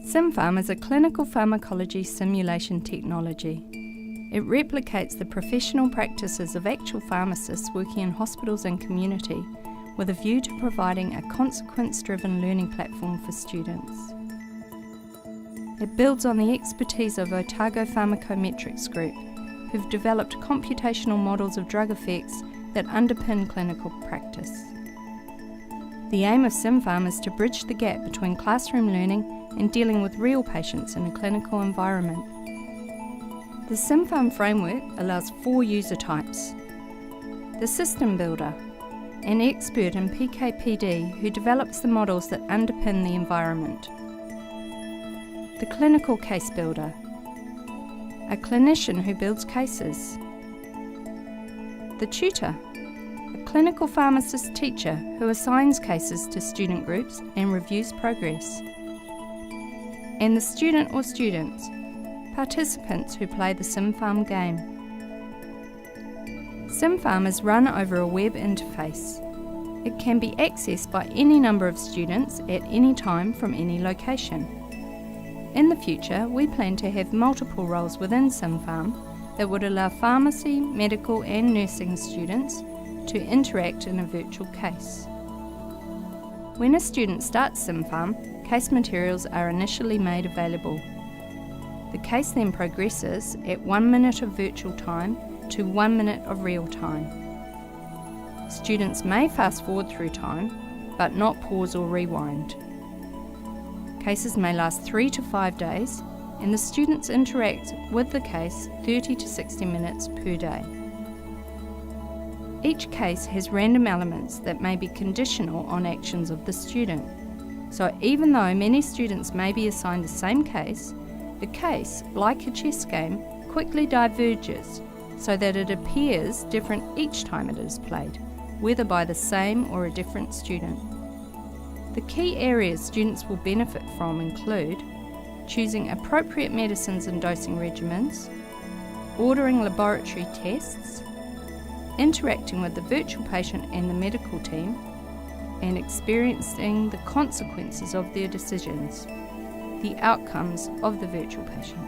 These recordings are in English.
Simpharm is a clinical pharmacology simulation technology. It replicates the professional practices of actual pharmacists working in hospitals and community, with a view to providing a consequence-driven learning platform for students. It builds on the expertise of Otago Pharmacometrics Group, who've developed computational models of drug effects that underpin clinical practice. The aim of Simpharm is to bridge the gap between classroom learning and dealing with real patients in a clinical environment. The Simpharm framework allows 4 user types. The system builder, an expert in PK/PD who develops the models that underpin the environment. The clinical case builder, a clinician who builds cases. The tutor, a clinical pharmacist teacher who assigns cases to student groups and reviews progress. And the student or students, participants who play the Simpharm game. Simpharm is run over a web interface. It can be accessed by any number of students at any time from any location. In the future, we plan to have multiple roles within Simpharm that would allow pharmacy, medical and nursing students to interact in a virtual case. When a student starts Simpharm, case materials are initially made available. The case then progresses at 1 minute of virtual time to 1 minute of real time. Students may fast forward through time, but not pause or rewind. Cases may last 3 to 5 days, and the students interact with the case 30 to 60 minutes per day. Each case has random elements that may be conditional on actions of the student. So even though many students may be assigned the same case, the case, like a chess game, quickly diverges so that it appears different each time it is played, whether by the same or a different student. The key areas students will benefit from include choosing appropriate medicines and dosing regimens, ordering laboratory tests, interacting with the virtual patient and the medical team, and experiencing the consequences of their decisions, the outcomes of the virtual patient.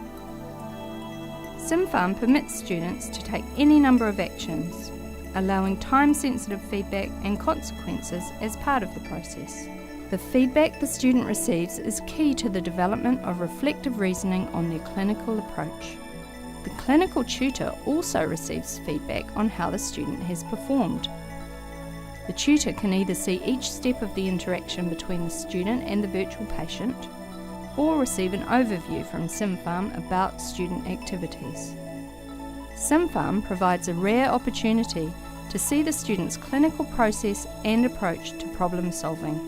Simpharm permits students to take any number of actions, allowing time-sensitive feedback and consequences as part of the process. The feedback the student receives is key to the development of reflective reasoning on their clinical approach. The clinical tutor also receives feedback on how the student has performed. The tutor can either see each step of the interaction between the student and the virtual patient, or receive an overview from Simpharm about student activities. Simpharm provides a rare opportunity to see the student's clinical process and approach to problem solving.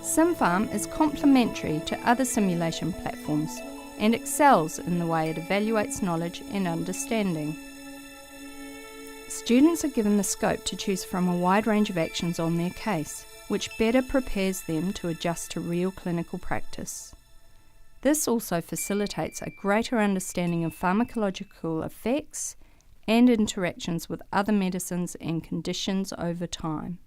Simpharm is complementary to other simulation platforms and excels in the way it evaluates knowledge and understanding. Students are given the scope to choose from a wide range of actions on their case, which better prepares them to adjust to real clinical practice. This also facilitates a greater understanding of pharmacological effects and interactions with other medicines and conditions over time.